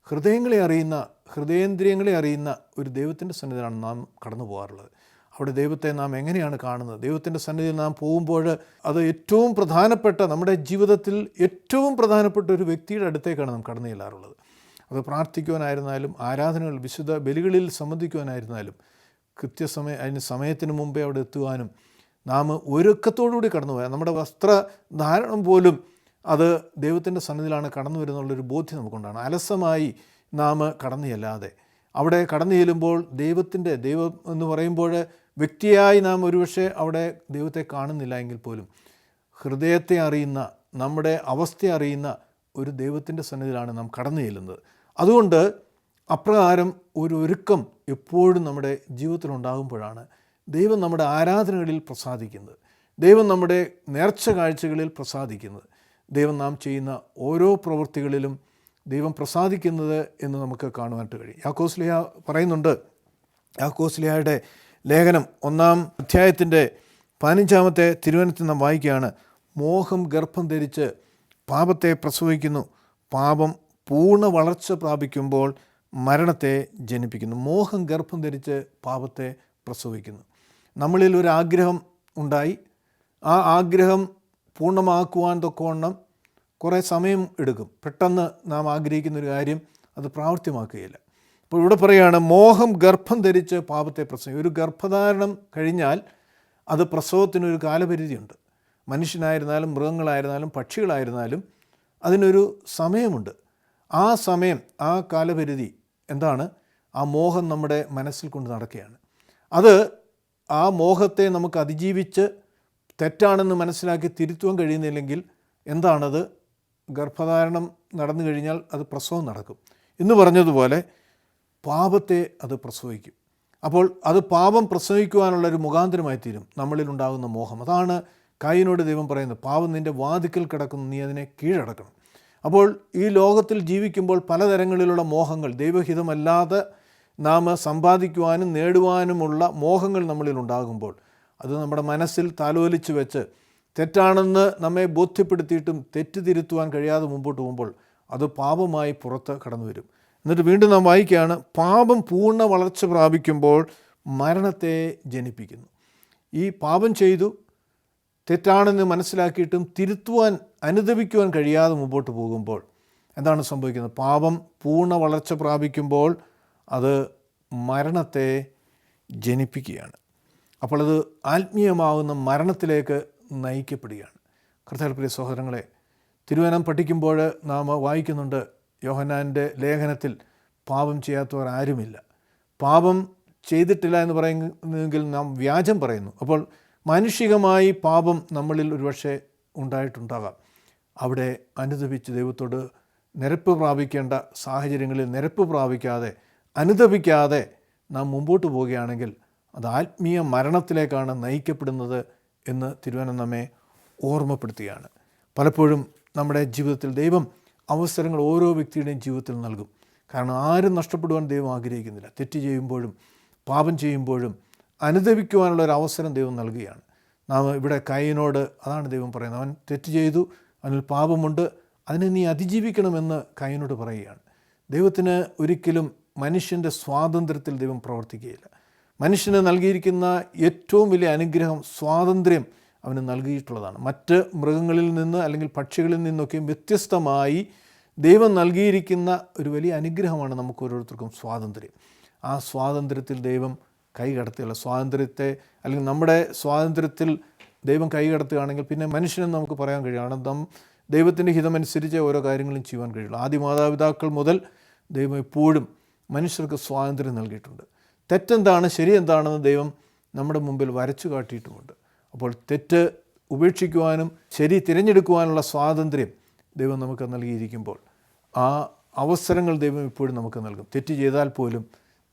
S1: ഹൃദയേന്ദ്രിയങ്ങളെ അറിയുന്ന ഒരു ദൈവത്തിൻ്റെ സന്നിധിയിലാണ് നാം കടന്നു പോകാറുള്ളത്. അവിടെ ദൈവത്തെ നാം എങ്ങനെയാണ് കാണുന്നത്? ദൈവത്തിൻ്റെ സന്നിധിയിൽ നാം പോകുമ്പോൾ അത് ഏറ്റവും പ്രധാനപ്പെട്ട, നമ്മുടെ ജീവിതത്തിൽ ഏറ്റവും പ്രധാനപ്പെട്ട ഒരു വ്യക്തിയുടെ അടുത്തേക്കാണ് നാം കടന്നു ചെല്ലാറുള്ളത്. അത് പ്രാർത്ഥിക്കുവാനായിരുന്നാലും, ആരാധനകൾ, വിശുദ്ധ ബലികളിൽ സംബന്ധിക്കുവാനായിരുന്നാലും, അതിന് സമയത്തിന് മുമ്പേ അവിടെ എത്തുവാനും നാം ഒരുക്കത്തോടുകൂടി കടന്നു പോയാൽ നമ്മുടെ വസ്ത്രധാരണം പോലും അത് ദൈവത്തിൻ്റെ സന്നിധിയിലാണ് കടന്നു വരുന്നുള്ളൊരു ബോധ്യം നമുക്കുണ്ടാണ്. അലസമായി നാം കടന്നു ചെല്ലാതെ അവിടെ കടന്നു ചെല്ലുമ്പോൾ ദൈവം എന്ന് പറയുമ്പോൾ വ്യക്തിയായി നാം ഒരുപക്ഷെ അവിടെ ദൈവത്തെ കാണുന്നില്ല എങ്കിൽ പോലും ഹൃദയത്തെ അറിയുന്ന, നമ്മുടെ അവസ്ഥയെ അറിയുന്ന ഒരു ദൈവത്തിൻ്റെ സന്നിധിയിലാണ് നാം കടന്നു ചെല്ലുന്നത്. അതുകൊണ്ട് അപ്രകാരം ഒരു ഒരുക്കം എപ്പോഴും നമ്മുടെ ജീവിതത്തിലുണ്ടാകുമ്പോഴാണ് ദൈവം നമ്മുടെ ആരാധനകളിൽ പ്രസാദിക്കുന്നത്, ദൈവം നമ്മുടെ നേർച്ച കാഴ്ചകളിൽ പ്രസാദിക്കുന്നത്, ദൈവം നാം ചെയ്യുന്ന ഓരോ പ്രവൃത്തികളിലും ദൈവം പ്രസാദിക്കുന്നത് എന്ന് നമുക്ക് കാണുവാനായിട്ട് കഴിയും. യാക്കോസ്ലിഹ പറയുന്നുണ്ട്, യാക്കോസ്ലിഹയുടെ ലേഖനം 1-ാം അധ്യായത്തിൻ്റെ 15-ാമത്തെ തിരുവചനത്തിൽ നാം വായിക്കുകയാണ്, മോഹം ഗർഭം ധരിച്ച് പാപത്തെ പ്രസവിക്കുന്നു, പാപം പൂർണ്ണ വളർച്ച പ്രാപിക്കുമ്പോൾ മരണത്തെ ജനിപ്പിക്കുന്നു. മോഹം ഗർഭം ധരിച്ച് പാപത്തെ പ്രസവിക്കുന്നു. നമ്മളിൽ ഒരു ആഗ്രഹം ഉണ്ടായി, ആ ആഗ്രഹം പൂർണ്ണമാക്കുവാൻ തൊക്കവണ്ണം കുറേ സമയം എടുക്കും. പെട്ടെന്ന് നാം ആഗ്രഹിക്കുന്നൊരു കാര്യം അത് പ്രാവർത്തികമാക്കുകയില്ല. അപ്പോൾ ഇവിടെ പറയുകയാണ്, മോഹം ഗർഭം ധരിച്ച് പാപത്തെ പ്രസവിക്കും. ഒരു ഗർഭധാരണം കഴിഞ്ഞാൽ അത് പ്രസവത്തിനൊരു കാലപരിധിയുണ്ട്. മനുഷ്യനായിരുന്നാലും മൃഗങ്ങളായിരുന്നാലും പക്ഷികളായിരുന്നാലും അതിനൊരു സമയമുണ്ട്. ആ സമയം, ആ കാലപരിധി എന്താണ്? ആ മോഹം നമ്മുടെ മനസ്സിൽ കൊണ്ട് നടക്കുകയാണ്. ആ മോഹത്തെ നമുക്ക് അതിജീവിച്ച് തെറ്റാണെന്ന് മനസ്സിലാക്കി തിരുത്തുവാൻ കഴിയുന്നില്ലെങ്കിൽ എന്താണത്? ഗർഭധാരണം നടന്നു കഴിഞ്ഞാൽ അത് പ്രസവം നടക്കും. എന്ന് പറഞ്ഞതുപോലെ പാപത്തെ അത് പ്രസവിക്കും. അപ്പോൾ അത് പാപം പ്രസവിക്കുവാനുള്ളൊരു മുഖാന്തരമായി തീരും നമ്മളിലുണ്ടാകുന്ന മോഹം. അതാണ് കായീനോട് ദൈവം പറയുന്നത്, പാപം നിൻ്റെ വാതിക്കൽ കിടക്കുന്നു, നീ അതിനെ കീഴടക്കണം. അപ്പോൾ ഈ ലോകത്തിൽ ജീവിക്കുമ്പോൾ പലതരങ്ങളിലുള്ള മോഹങ്ങൾ, ദൈവഹിതമല്ലാതെ നാം സമ്പാദിക്കുവാനും നേടുവാനുമുള്ള മോഹങ്ങൾ നമ്മളിൽ ഉണ്ടാകുമ്പോൾ അത് നമ്മുടെ മനസ്സിൽ താലോലിച്ച് വെച്ച് തെറ്റാണെന്ന് നമ്മെ ബോധ്യപ്പെടുത്തിയിട്ടും തെറ്റ് തിരുത്തുവാൻ കഴിയാതെ മുമ്പോട്ട് പോകുമ്പോൾ അത് പാപമായി പുറത്ത് കടന്നു വരും. എന്നിട്ട് വീണ്ടും നാം വായിക്കുകയാണ്, പാപം പൂർണ്ണ വളർച്ച പ്രാപിക്കുമ്പോൾ മരണത്തെ ജനിപ്പിക്കുന്നു. ഈ പാപം ചെയ്തു തെറ്റാണെന്ന് മനസ്സിലാക്കിയിട്ടും തിരുത്തുവാൻ, അനുദപിക്കുവാൻ കഴിയാതെ മുമ്പോട്ട് പോകുമ്പോൾ എന്താണ് സംഭവിക്കുന്നത്? പാപം പൂർണ്ണ വളർച്ച പ്രാപിക്കുമ്പോൾ അത് മരണത്തെ ജനിപ്പിക്കുകയാണ്. അപ്പോൾ അത് ആത്മീയമാകുന്ന മരണത്തിലേക്ക് നയിക്കപ്പെടുകയാണ്. കർത്താവിൽ പ്രിയ സഹോദരങ്ങളെ, തിരുവചനം പഠിക്കുമ്പോൾ നാം വായിക്കുന്നുണ്ട്, യോഹന്നാൻ്റെ ലേഖനത്തിൽ പാപം ചെയ്യാത്തവർ ആരുമില്ല. പാപം ചെയ്തിട്ടില്ല എന്ന് പറയുന്നെങ്കിൽ നാം വ്യാജം പറയുന്നു. അപ്പോൾ മാനുഷികമായി പാപം നമ്മളിൽ ഒരുപക്ഷെ ഉണ്ടായിട്ടുണ്ടാകാം. അവിടെ അനുദപിച്ച് ദൈവത്തോട് നിരപ്പ് പ്രാപിക്കേണ്ട സാഹചര്യങ്ങളിൽ നിരപ്പ് പ്രാപിക്കാതെ, അനുദപിക്കാതെ നാം മുമ്പോട്ട് പോവുകയാണെങ്കിൽ അത് ആത്മീയ മരണത്തിലേക്കാണ് നയിക്കപ്പെടുന്നത് എന്ന് തിരുവചനം നമ്മെ ഓർമ്മപ്പെടുത്തുകയാണ്. പലപ്പോഴും നമ്മുടെ ജീവിതത്തിൽ ദൈവം അവസരങ്ങൾ ഓരോ വ്യക്തിയുടെയും ജീവിതത്തിൽ നൽകും. കാരണം ആരും നഷ്ടപ്പെടുവാൻ ദൈവം ആഗ്രഹിക്കുന്നില്ല. തെറ്റ് ചെയ്യുമ്പോഴും പാപം ചെയ്യുമ്പോഴും അനുദപിക്കുവാനുള്ള ഒരു അവസരം ദൈവം നൽകുകയാണ്. നാം ഇവിടെ കായീനോട് അതാണ് ദൈവം പറയുന്നത്, അവൻ തെറ്റ് ചെയ്തു, അവനിൽ പാപമുണ്ട്, അതിനെ നീ അതിജീവിക്കണമെന്ന് കായീനോട് പറയുകയാണ്. ദൈവത്തിന് ഒരിക്കലും മനുഷ്യൻ്റെ സ്വാതന്ത്ര്യത്തിൽ ദൈവം പ്രവർത്തിക്കുകയില്ല. മനുഷ്യന് നൽകിയിരിക്കുന്ന ഏറ്റവും വലിയ അനുഗ്രഹം സ്വാതന്ത്ര്യം, അവന് നൽകിയിട്ടുള്ളതാണ്. മറ്റ് മൃഗങ്ങളിൽ നിന്ന് അല്ലെങ്കിൽ പക്ഷികളിൽ നിന്നൊക്കെയും വ്യത്യസ്തമായി ദൈവം നൽകിയിരിക്കുന്ന ഒരു വലിയ അനുഗ്രഹമാണ് നമുക്ക് ഓരോരുത്തർക്കും സ്വാതന്ത്ര്യം. ആ സ്വാതന്ത്ര്യത്തിൽ ദൈവം കൈകടത്തുകയുള്ള സ്വാതന്ത്ര്യത്തെ, അല്ലെങ്കിൽ നമ്മുടെ സ്വാതന്ത്ര്യത്തിൽ ദൈവം കൈകടത്തുകയാണെങ്കിൽ പിന്നെ മനുഷ്യനെന്ന് നമുക്ക് പറയാൻ കഴിയും. ദൈവത്തിൻ്റെ ഹിതമനുസരിച്ച് ഓരോ കാര്യങ്ങളും ചെയ്യുവാൻ കഴിയുള്ളൂ. ആദ്യ മാതാപിതാക്കൾ മുതൽ ദൈവം എപ്പോഴും മനുഷ്യർക്ക് സ്വാതന്ത്ര്യം നൽകിയിട്ടുണ്ട്. തെറ്റെന്താണ് ശരി എന്താണെന്ന് ദൈവം നമ്മുടെ മുമ്പിൽ വരച്ചു കാട്ടിയിട്ടുമുണ്ട്. അപ്പോൾ തെറ്റ് ഉപേക്ഷിക്കുവാനും ശരി തിരഞ്ഞെടുക്കുവാനുള്ള സ്വാതന്ത്ര്യം ദൈവം നമുക്ക് നൽകിയിരിക്കുമ്പോൾ ആ അവസരങ്ങൾ ദൈവം ഇപ്പോഴും നമുക്ക് നൽകും. തെറ്റ് ചെയ്താൽ പോലും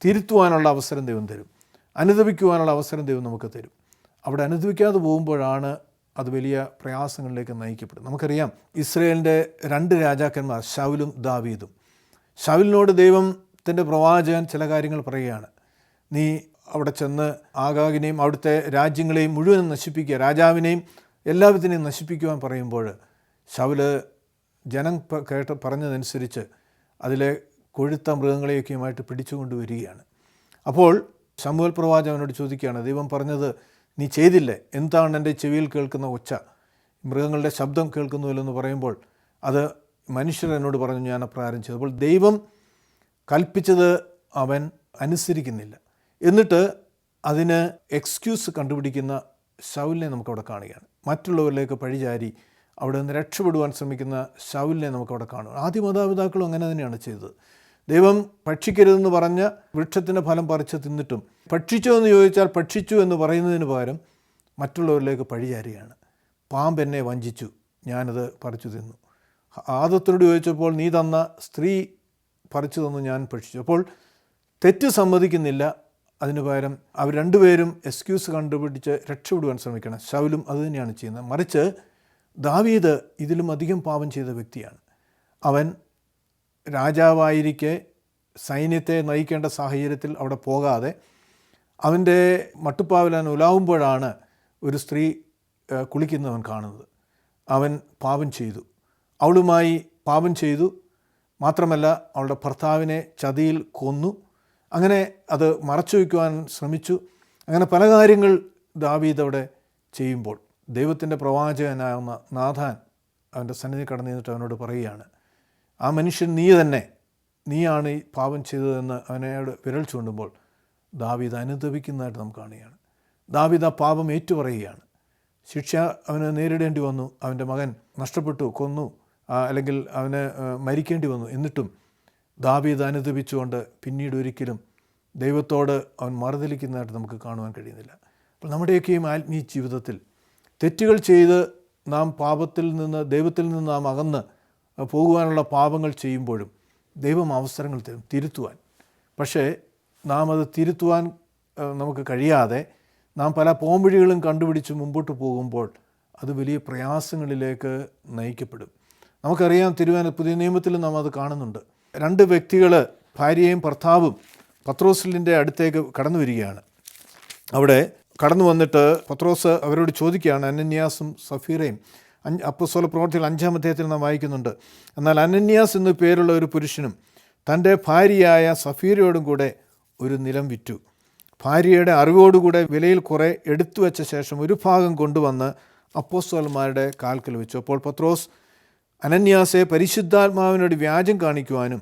S1: തിരുത്തുവാനുള്ള അവസരം ദൈവം തരും. അനുദപിക്കുവാനുള്ള അവസരം ദൈവം നമുക്ക് തരും. അവിടെ അനുദപിക്കാതെ പോകുമ്പോഴാണ് അത് വലിയ പ്രയാസങ്ങളിലേക്ക് നയിക്കപ്പെടും. നമുക്കറിയാം, ഇസ്രയേലിൻ്റെ 2 രാജാക്കന്മാർ, ശൗലും ദാവീദും. ശൗലിനോട് ദൈവത്തിൻ്റെ പ്രവാചകൻ ചില കാര്യങ്ങൾ പറയുകയാണ്. നീ അവിടെ ചെന്ന് ആഗാഗിനെയും അവിടുത്തെ രാജ്യങ്ങളെയും മുഴുവനും നശിപ്പിക്കുക, രാജാവിനെയും എല്ലാവിധത്തിനെയും നശിപ്പിക്കുവാൻ പറയുമ്പോൾ ശൗല് ജനം പറഞ്ഞതനുസരിച്ച് അതിലെ കൊഴുത്ത മൃഗങ്ങളെയൊക്കെയുമായിട്ട് പിടിച്ചുകൊണ്ട് വരികയാണ്. അപ്പോൾ ശമൂവേൽ പ്രവാചകനോട് ചോദിക്കുകയാണ്, ദൈവം പറഞ്ഞത് നീ ചെയ്തില്ലേ? എന്താണ് എൻ്റെ ചെവിയിൽ കേൾക്കുന്ന ഒച്ച? മൃഗങ്ങളുടെ ശബ്ദം കേൾക്കുന്നുവല്ലെന്ന് പറയുമ്പോൾ അത് മനുഷ്യർ എന്നോട് പറഞ്ഞു, ഞാൻ അപ്രകാരം ചെയ്തു. അപ്പോൾ ദൈവം കൽപ്പിച്ചത് അവൻ അനുസരിക്കുന്നില്ല. എന്നിട്ട് അതിന് എക്സ്ക്യൂസ് കണ്ടുപിടിക്കുന്ന ശൗലിനെ നമുക്കവിടെ കാണുകയാണ്. മറ്റുള്ളവരിലേക്ക് പഴിചാരി അവിടെ നിന്ന് രക്ഷപ്പെടുവാൻ ശ്രമിക്കുന്ന ശൗലിനെ നമുക്കവിടെ കാണുക. ആദ്യ മാതാപിതാക്കളും അങ്ങനെ തന്നെയാണ് ചെയ്തത്. ദൈവം ഭക്ഷിക്കരുതെന്ന് പറഞ്ഞ വൃക്ഷത്തിൻ്റെ ഫലം പറിച്ച് തിന്നിട്ടും ഭക്ഷിച്ചോ എന്ന് ചോദിച്ചാൽ ഭക്ഷിച്ചു എന്ന് പറയുന്നതിന് പകരം മറ്റുള്ളവരിലേക്ക് പഴിചാരുകയാണ്. പാമ്പ് എന്നെ വഞ്ചിച്ചു, ഞാനത് പറിച്ചു തിന്നു. ആദത്തോട് ചോദിച്ചപ്പോൾ നീ തന്ന സ്ത്രീ പറിച്ചു തന്നു, ഞാൻ ഭക്ഷിച്ചു. അപ്പോൾ തെറ്റ് സമ്മതിക്കുന്നില്ല. അതിന് പകരം അവർ രണ്ടുപേരും എക്സ്ക്യൂസ് കണ്ടുപിടിച്ച് രക്ഷപ്പെടുവാൻ ശ്രമിക്കണം. ശൗലും അതുതന്നെയാണ് ചെയ്യുന്നത്. മറിച്ച് ദാവീദ് ഇതിലും അധികം പാപം ചെയ്ത വ്യക്തിയാണ്. അവൻ രാജാവായിരിക്കെ സൈന്യത്തെ നയിക്കേണ്ട സാഹചര്യത്തിൽ അവിടെ പോകാതെ അവൻ്റെ മട്ടുപ്പാവിലാൻ ഉലാവുമ്പോഴാണ് ഒരു സ്ത്രീ കുളിക്കുന്നവൻ കാണുന്നത്. അവൻ പാപം ചെയ്തു, അവളുമായി പാപം ചെയ്തു. മാത്രമല്ല അവളുടെ ഭർത്താവിനെ ചതിയിൽ കൊന്നു. അങ്ങനെ അത് മറച്ചു വയ്ക്കുവാൻ ശ്രമിച്ചു. അങ്ങനെ പല കാര്യങ്ങൾ ദാവീദ് അവിടെ ചെയ്യുമ്പോൾ ദൈവത്തിൻ്റെ പ്രവാചകനാകുന്ന നാഥാൻ അവൻ്റെ സന്നിധി കടന്നു നിന്നിട്ട് അവനോട് പറയുകയാണ്, ആ മനുഷ്യൻ നീയാണ് ഈ പാപം ചെയ്തതെന്ന് അവനോട് വിരൽ ചൂണ്ടുമ്പോൾ ദാവീദ് അനുദപിക്കുന്നതായിട്ട് നമുക്ക് കാണുകയാണ്. ദാവീദ് ആ പാപം ഏറ്റുപറയുകയാണ്. ശിക്ഷ അവന് നേരിടേണ്ടി വന്നു. അവൻ്റെ മകൻ നഷ്ടപ്പെട്ടു, കൊന്നു, അല്ലെങ്കിൽ അവന് മരിക്കേണ്ടി വന്നു. എന്നിട്ടും ദാവീദ് അനുദപിച്ചുകൊണ്ട് പിന്നീട് ഒരിക്കലും ദൈവത്തോട് അവൻ മറുതലിക്കുന്നതായിട്ട് നമുക്ക് കാണുവാൻ കഴിയുന്നില്ല. അപ്പോൾ നമ്മുടെയൊക്കെയും ആത്മീയ ജീവിതത്തിൽ തെറ്റുകൾ ചെയ്ത് നാം പാപത്തിൽ നിന്ന് ദൈവത്തിൽ നിന്ന് നാം അകന്ന് പോകുവാനുള്ള പാപങ്ങൾ ചെയ്യുമ്പോഴും ദൈവം അവസരങ്ങൾ തരും തിരുത്തുവാൻ. പക്ഷേ നാം അത് തിരുത്തുവാൻ നമുക്ക് കഴിയാതെ നാം പല പോംവഴികളും കണ്ടുപിടിച്ച് മുമ്പോട്ട് പോകുമ്പോൾ അത് വലിയ പ്രയാസങ്ങളിലേക്ക് നയിക്കപ്പെടും. നമുക്കറിയാം, പുതിയ നിയമത്തിൽ നാം അത് കാണുന്നുണ്ട്. 2 വ്യക്തികൾ, ഭാര്യയും ഭർത്താവും, പത്രോസിൻ്റെ അടുത്തേക്ക് കടന്നു വരികയാണ്. അവിടെ കടന്നു വന്നിട്ട് പത്രോസ് അവരോട് ചോദിക്കുകയാണ്, അനന്യാസും സഫീറയും. അപ്പോസ്തല പ്രവൃത്തികൾ 5-ാം അധ്യായത്തിൽ നാം വായിക്കുന്നുണ്ട്. എന്നാൽ അനന്യാസ് എന്നു പേരുള്ള ഒരു പുരുഷനും തൻ്റെ ഭാര്യയായ സഫീറയോടും കൂടെ ഒരു നിലം വിറ്റു. ഭാര്യയുടെ അറിവോടുകൂടെ വിലയിൽ കുറെ എടുത്തു വെച്ച ശേഷം ഒരു ഭാഗം കൊണ്ടുവന്ന് അപ്പോസ്തലന്മാരുടെ കാൽക്കൽ വെച്ചു. അപ്പോൾ പത്രോസ് അനന്യാസെ പരിശുദ്ധാത്മാവിനോട് വ്യാജം കാണിക്കുവാനും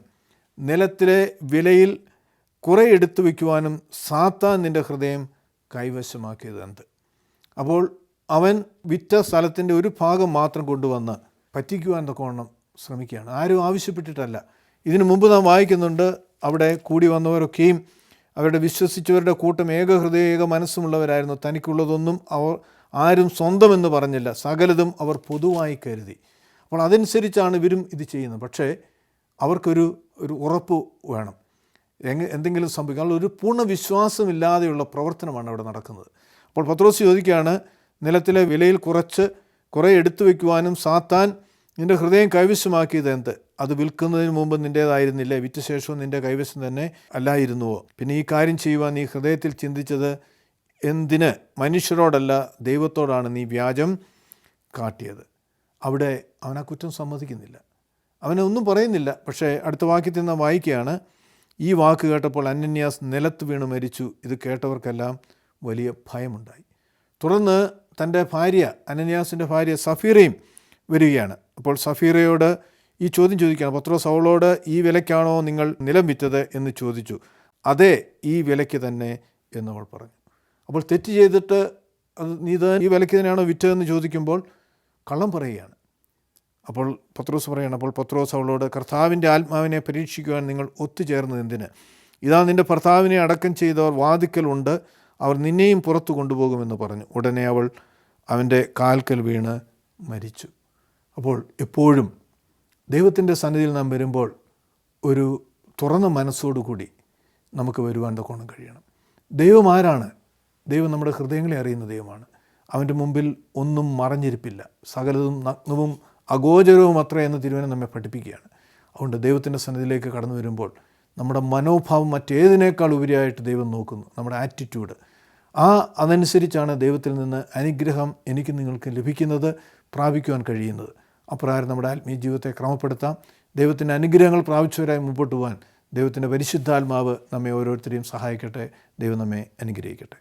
S1: നിലത്തിലെ വിലയിൽ കുറെ എടുത്തു വയ്ക്കുവാനും സാത്താൻ നിൻ്റെ ഹൃദയം കൈവശമാക്കിയത് എന്ത്? അപ്പോൾ അവൻ വിറ്റ സ്ഥലത്തിൻ്റെ ഒരു ഭാഗം മാത്രം കൊണ്ടുവന്ന് പറ്റിക്കുവാൻ തക്കവണ്ണം ശ്രമിക്കുകയാണ്. ആരും ആവശ്യപ്പെട്ടിട്ടല്ല. ഇതിനു മുമ്പ് നാം വായിക്കുന്നുണ്ട്, അവിടെ കൂടി വന്നവരൊക്കെയും അവരുടെ വിശ്വസിച്ചവരുടെ കൂട്ടം ഏകഹൃദയ ഏക മനസ്സുമുള്ളവരായിരുന്നു. തനിക്കുള്ളതൊന്നും അവർ ആരും സ്വന്തമെന്ന് പറഞ്ഞില്ല, സകലതും അവർ പൊതുവായി കരുതി. അപ്പോൾ അതനുസരിച്ചാണ് ഇവരും ഇത് ചെയ്യുന്നത്. പക്ഷേ അവർക്കൊരു ഉറപ്പ് വേണം, എന്തെങ്കിലും സംഭവിക്കാൻ ഒരു പൂർണ്ണ വിശ്വാസമില്ലാതെയുള്ള പ്രവർത്തനമാണ് അവിടെ നടക്കുന്നത്. അപ്പോൾ പത്രോസ് ചോദിക്കുകയാണ്, നിലത്തിലെ വിലയിൽ കുറെ എടുത്തു വയ്ക്കുവാനും സാത്താൻ നിൻ്റെ ഹൃദയം കൈവശമാക്കിയത് എന്ത്? അത് വിൽക്കുന്നതിന് മുമ്പ് നിൻ്റേതായിരുന്നില്ലേ? വിറ്റ ശേഷവും നിൻ്റെ കൈവശം തന്നെ അല്ലായിരുന്നുവോ? പിന്നെ ഈ കാര്യം ചെയ്യുവാൻ നീ ഹൃദയത്തിൽ ചിന്തിച്ചത് എന്തിന്? മനുഷ്യരോടല്ല, ദൈവത്തോടാണ് നീ വ്യാജം കാട്ടിയത്. അവിടെ അവൻ ആ കുറ്റം സമ്മതിക്കുന്നില്ല, അവനൊന്നും പറയുന്നില്ല. പക്ഷേ അടുത്ത വാക്യത്തിൽ നാം വായിക്കുകയാണ്, ഈ വാക്ക് കേട്ടപ്പോൾ അനന്യാസ് നിലത്ത് വീണ് മരിച്ചു. ഇത് കേട്ടവർക്കെല്ലാം വലിയ ഭയമുണ്ടായി. തുടർന്ന് തൻ്റെ ഭാര്യ അനന്യാസിൻ്റെ ഭാര്യ സഫീറയും വരികയാണ്. അപ്പോൾ സഫീറയോട് ഈ ചോദ്യം ചോദിക്കുകയാണ്, പത്രോസ് അവളോട് ഈ വിലയ്ക്കാണോ നിങ്ങൾ നിലം വിറ്റത് എന്ന് ചോദിച്ചു. അതെ, ഈ വിലയ്ക്ക് തന്നെ എന്നവൾ പറഞ്ഞു. അപ്പോൾ തെറ്റ് ചെയ്തിട്ട് നീ ഇത് ഈ വിലയ്ക്ക് തന്നെയാണോ വിറ്റതെന്ന് ചോദിക്കുമ്പോൾ കള്ളം പറയുകയാണ്. അപ്പോൾ പത്രോസ് പറയുകയാണ്, അപ്പോൾ പത്രോസ് അവളോട്, കർത്താവിൻ്റെ ആത്മാവിനെ പരീക്ഷിക്കുവാൻ നിങ്ങൾ ഒത്തുചേർന്നത് എന്തിന്? ഇതാ നിൻ്റെ ഭർത്താവിനെ അടക്കം ചെയ്തവർ വാതിക്കലുണ്ട്, അവർ നിന്നെയും പുറത്തു കൊണ്ടുപോകുമെന്ന് പറഞ്ഞു. ഉടനെ അവൾ അവൻ്റെ കാൽക്കൽ വീണ് മരിച്ചു. അപ്പോൾ എപ്പോഴും ദൈവത്തിൻ്റെ സന്നിധിയിൽ നാം വരുമ്പോൾ ഒരു തുറന്ന മനസ്സോടുകൂടി നമുക്ക് വരുവാൻ തക്കോണം കഴിയണം. ദൈവം ആരാണ്? ദൈവം നമ്മുടെ ഹൃദയങ്ങളെ അറിയുന്ന ദൈവമാണ്. അവൻ്റെ മുമ്പിൽ ഒന്നും മറഞ്ഞിരിപ്പില്ല. സകലതും നഗ്നവും അഗോചരവും അത്ര എന്ന് തിരുവചനം നമ്മെ പഠിപ്പിക്കുകയാണ്. അതുകൊണ്ട് ദൈവത്തിൻ്റെ സന്നിധിയിലേക്ക് കടന്നു വരുമ്പോൾ നമ്മുടെ മനോഭാവം മറ്റേതിനേക്കാൾ ഉപരിയായിട്ട് ദൈവം നോക്കുന്നു, നമ്മുടെ ആറ്റിറ്റ്യൂഡ്. അതനുസരിച്ചാണ് ദൈവത്തിൽ നിന്ന് അനുഗ്രഹം എനിക്ക് നിങ്ങൾക്ക് ലഭിക്കുന്നത്, പ്രാപിക്കുവാൻ കഴിയുന്നത്. അപ്രകാരം നമ്മുടെ ആത്മീയ ജീവിതത്തെ ക്രമപ്പെടുത്താം. ദൈവത്തിൻ്റെ അനുഗ്രഹങ്ങൾ പ്രാപിച്ചവരായി മുമ്പോട്ട് പോകാൻ ദൈവത്തിൻ്റെ പരിശുദ്ധാത്മാവ് നമ്മെ ഓരോരുത്തരെയും സഹായിക്കട്ടെ. ദൈവം നമ്മെ അനുഗ്രഹിക്കട്ടെ.